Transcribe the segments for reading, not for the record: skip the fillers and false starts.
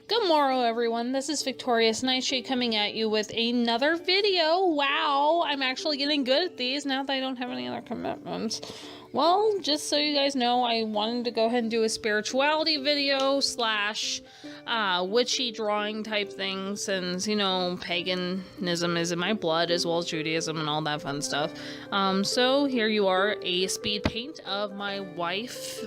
Good morrow, everyone. This is Victorious Nightshade coming at you with another video. Wow, I'm actually getting good at these now that I don't have any other commitments. Well, just so you guys know, I wanted to go ahead and do a spirituality video slash witchy drawing type thing, since, you know, paganism is in my blood, as well as Judaism and all that fun stuff. So here you are, a speed paint of my wife,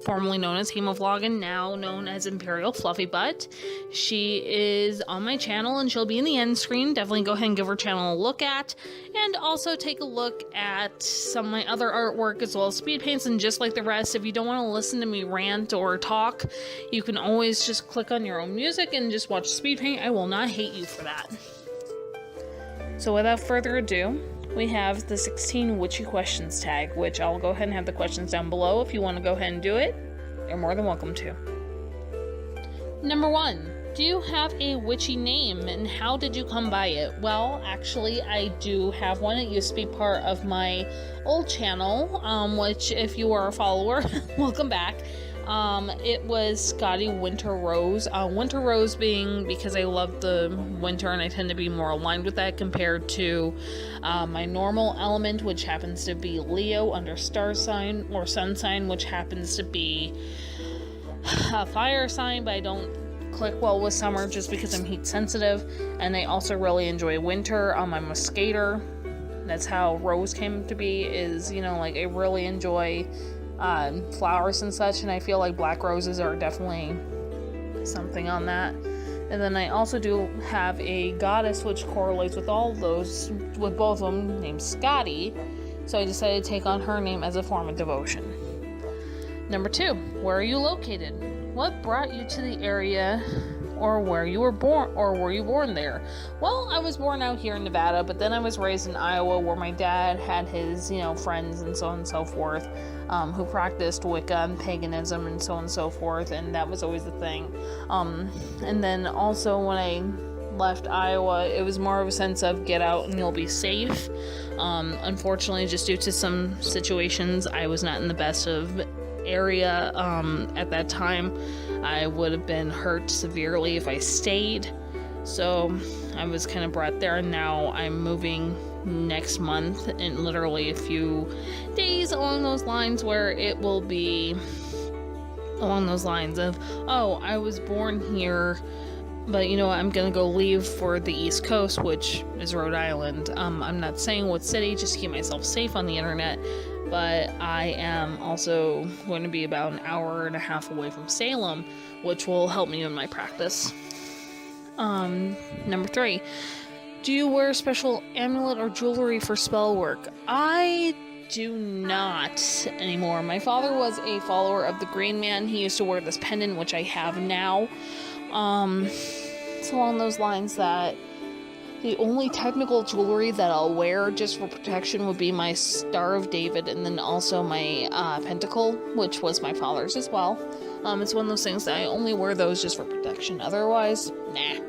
formerly known as Hemovlogin, now known as Imperial Fluffy Butt. She is on my channel and she'll be in the end screen. Definitely go ahead and give her channel a look at, and also take a look at some of my other artwork as well as speed paints. And just like the rest, if you don't want to listen to me rant or talk, you can always just click on your own music and just watch speed paint. I will not hate you for that. So without further ado, we have the 16 witchy questions tag, which I'll go ahead and have the questions down below. If you want to go ahead and do it, you're more than welcome to. Number 1, do you have a witchy name, and how did you come by it? Well, actually, I do have one. It used to be part of my old channel, which, if you are a follower, welcome back. It was Scotty Winter Rose. Winter Rose being because I love the winter and I tend to be more aligned with that compared to my normal element, which happens to be Leo under star sign, or sun sign, which happens to be a fire sign, but I don't click well with summer just because I'm heat sensitive. And I also really enjoy winter. I'm a skater. That's how Rose came to be, is, you know, like, I really enjoy flowers and such, and I feel like black roses are definitely something on that. And then I also do have a goddess which correlates with all of those, with both of them, named Scotty, so I decided to take on her name as a form of devotion. Number 2, where are you located? What brought you to the area, or where you were born, or were you born there? Well, I was born out here in Nevada, but then I was raised in Iowa, where my dad had his, you know, friends and so on and so forth, who practiced Wicca and paganism and so on and so forth, and that was always the thing. And then also when I left Iowa, it was more of a sense of get out and you'll be safe. Unfortunately, just due to some situations, I was not in the best of area at that time. I would have been hurt severely if I stayed, so I was kind of brought there, and now I'm moving next month in literally a few days, along those lines, where it will be along those lines of, oh, I was born here, but you know what, I'm gonna go leave for the East Coast, which is Rhode Island. I'm not saying what city, just to keep myself safe on the internet, but I am also going to be about an hour and a half away from Salem, which will help me in my practice. Number 3, do you wear special amulet or jewelry for spell work? I do not anymore. My father was a follower of the Green Man. He used to wear this pendant, which I have now. It's along those lines that the only technical jewelry that I'll wear just for protection would be my Star of David, and then also my pentacle, which was my father's as well. It's one of those things that I only wear those just for protection. Otherwise, nah.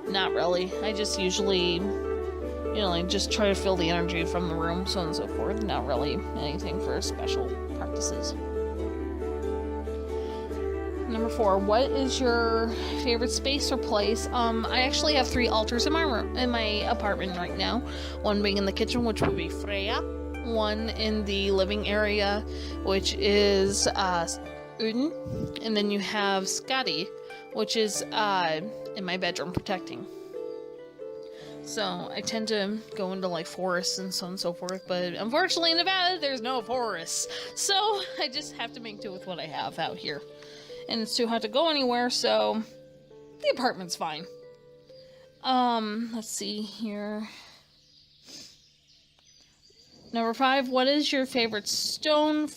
Not really. I just usually, you know, like, just try to feel the energy from the room, so on and so forth. Not really anything for special practices. Number 4, what is your favorite space or place? I actually have 3 altars in my room, in my apartment right now. One being in the kitchen, which would be Freya. One in the living area, which is Udin. And then you have Scotty, which is in my bedroom protecting. So I tend to go into like forests and so on and so forth, but unfortunately in Nevada there's no forests, so I just have to make do with what I have out here. And it's too hot to go anywhere, so the apartment's fine. Let's see here. Number 5, what is your favorite stone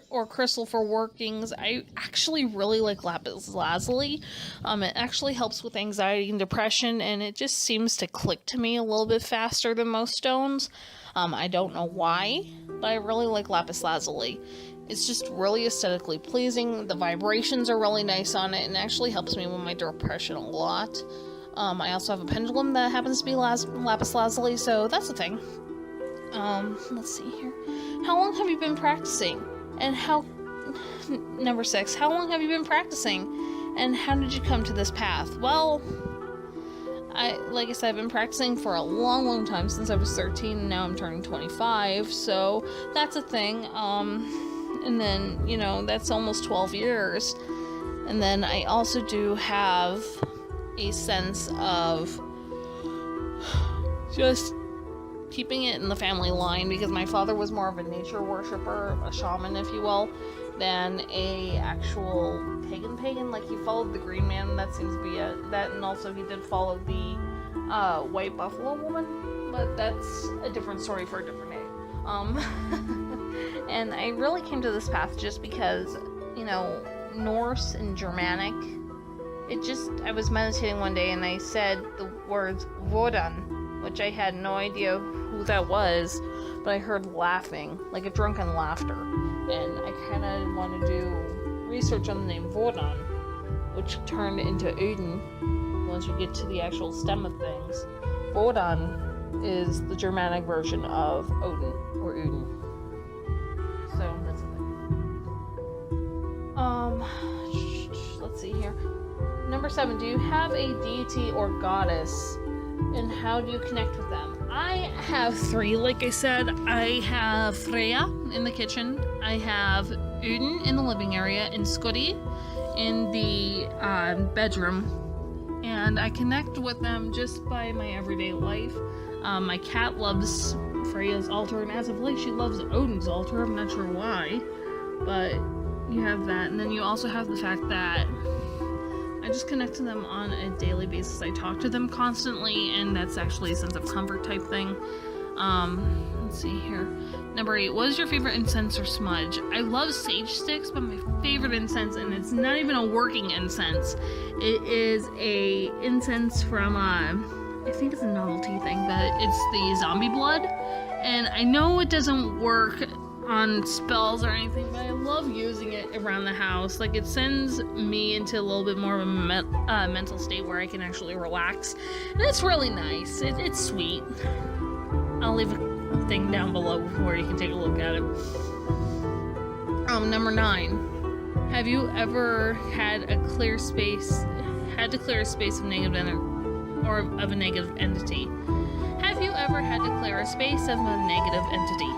or crystal for workings? I actually really like lapis lazuli. It actually helps with anxiety and depression, and it just seems to click to me a little bit faster than most stones. I don't know why, but I really like lapis lazuli. It's just really aesthetically pleasing. The vibrations are really nice on it, and it actually helps me with my depression a lot. I also have a pendulum that happens to be lapis lazuli, so that's the thing. Let's see here. How long have you been practicing? And how... Number 6, how long have you been practicing? And how did you come to this path? Well, like I said, I've been practicing for a long time, since I was 13, and now I'm turning 25, so that's a thing. And then, you know, that's almost 12 years. And then I also do have a sense of just keeping it in the family line, because my father was more of a nature worshiper, a shaman, if you will, than a actual pagan. Like, he followed the green man, that seems to be that, and also he did follow the white buffalo woman, but that's a different story for a different day. And I really came to this path just because, you know, Norse and Germanic, I was meditating one day and I said the words Vodan, which I had no idea who that was, but I heard laughing, like a drunken laughter, and I kind of want to do research on the name Vodan, which turned into Odin once you get to the actual stem of things. Vodan is the Germanic version of Odin, or Odin. So, that's the thing. Let's see here. Number 7, do you have a deity or goddess, and how do you connect with them? I have 3, like I said. I have Freya in the kitchen, I have Odin in the living area, and Skudi in the bedroom, and I connect with them just by my everyday life. My cat loves Freya's altar, and as of late she loves Odin's altar. I'm not sure why, but you have that, and then you also have the fact that I just connect to them on a daily basis. I talk to them constantly, and that's actually a sense of comfort type thing. Let's see here. Number 8, what is your favorite incense or smudge? I love sage sticks, but my favorite incense, and it's not even a working incense, it is a incense from, I think it's a novelty thing, but it's the zombie blood, and I know it doesn't work on spells or anything, but I love using it around the house. Like, it sends me into a little bit more of a mental state where I can actually relax, and it's really nice. It's sweet. I'll leave a thing down below where you can take a look at it. Number 9, have you ever had to clear a space of negative energy, or of a negative entity? Have you ever had to clear a space of a negative entity?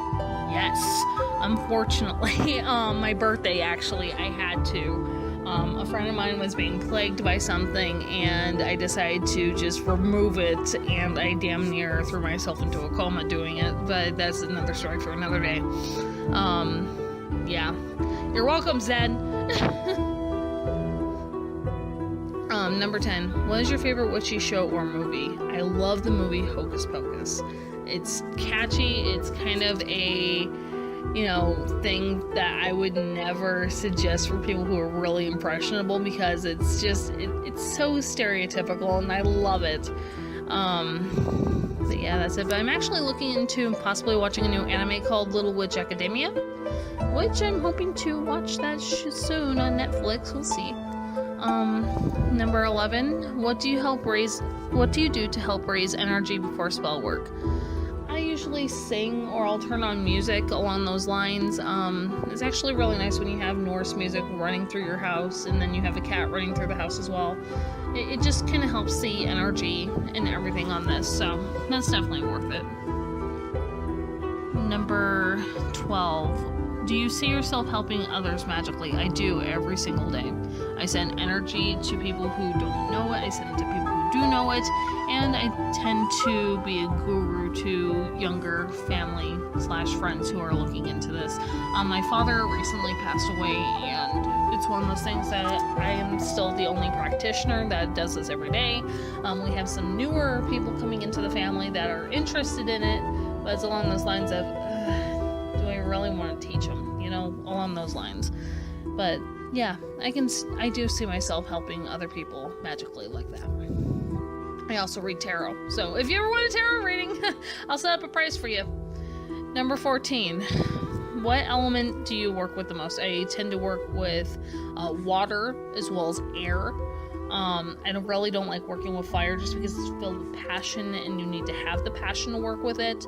Yes. Unfortunately, my birthday, actually, I had to. A friend of mine was being plagued by something, and I decided to just remove it, and I damn near threw myself into a coma doing it, but that's another story for another day. Yeah. You're welcome, Zen. Number 10, what is your favorite witchy show or movie? I love the movie Hocus Pocus. It's catchy, it's kind of a, thing that I would never suggest for people who are really impressionable, because it's just, it's so stereotypical, and I love it. So yeah, that's it. But I'm actually looking into possibly watching a new anime called Little Witch Academia, which I'm hoping to watch that soon on Netflix. We'll see. Number 11, what do you do to help raise energy before spell work? I usually sing, or I'll turn on music along those lines. It's actually really nice when you have Norse music running through your house, and then you have a cat running through the house as well. It just kind of helps the energy and everything on this, so that's definitely worth it. Number 12. Do you see yourself helping others magically? I do, every single day. I send energy to people who don't know it, I send it to people who do know it, and I tend to be a guru to younger family/friends who are looking into this. My father recently passed away, and it's one of those things that I am still the only practitioner that does this every day. We have some newer people coming into the family that are interested in it, but it's along those lines of, do I really want to teach them? Along those lines. But yeah, I do see myself helping other people magically like that. I also read tarot, so if you ever want a tarot reading, I'll set up a price for you. Number 14. What element do you work with the most? I tend to work with water as well as air. I really don't like working with fire, just because it's filled with passion and you need to have the passion to work with it.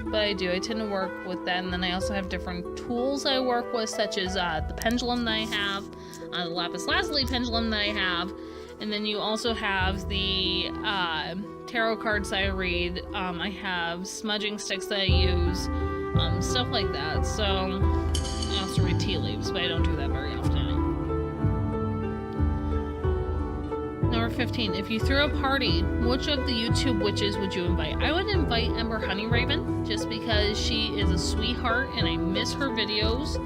but I do. I tend to work with that, and then I also have different tools I work with, such as the pendulum that I have, the lapis lazuli pendulum that I have, and then you also have the tarot cards that I read. I have smudging sticks that I use, stuff like that. So I also read tea leaves, but I don't do that very often. Number 15. If you threw a party, which of the YouTube witches would you invite? I would invite Ember Honeyraven, just because she is a sweetheart and I miss her videos.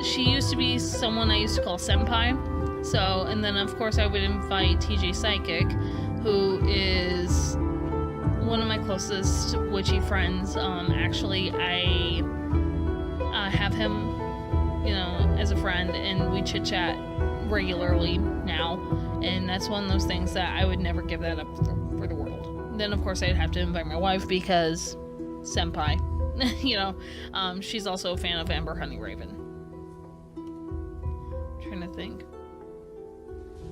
She used to be someone I used to call Senpai. So, and then of course I would invite TJ Psychic, who is one of my closest witchy friends. Actually, I have him, you know, as a friend, and we chit chat regularly now, and that's one of those things that I would never give that up for the world. Then of course I'd have to invite my wife, because Senpai, you know, she's also a fan of Ember Honeyraven. Trying to think.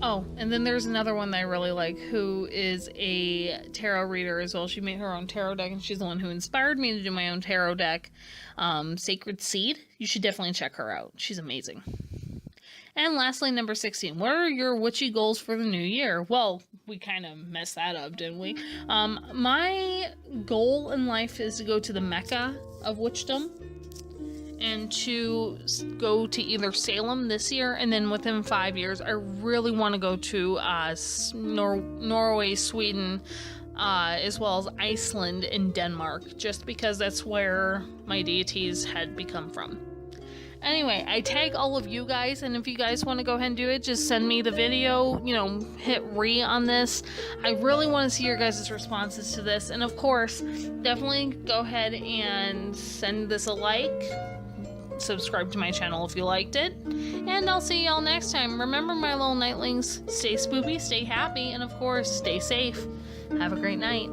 Oh, and then there's another one that I really like, who is a tarot reader as well. She made her own tarot deck, and she's the one who inspired me to do my own tarot deck. Sacred Seed. You should definitely check her out. She's amazing. And lastly, number 16. What are your witchy goals for the new year? Well, we kind of messed that up, didn't we? My goal in life is to go to the Mecca of witchdom, and to go to either Salem this year, and then within 5 years, I really want to go to Norway, Sweden, as well as Iceland and Denmark, just because that's where my deities had become from. Anyway, I tag all of you guys, and if you guys want to go ahead and do it, just send me the video, you know, hit on this. I really want to see your guys' responses to this, and of course, definitely go ahead and send this a like, subscribe to my channel if you liked it, and I'll see y'all next time. Remember, my little nightlings, stay spoopy, stay happy, and of course, stay safe. Have a great night.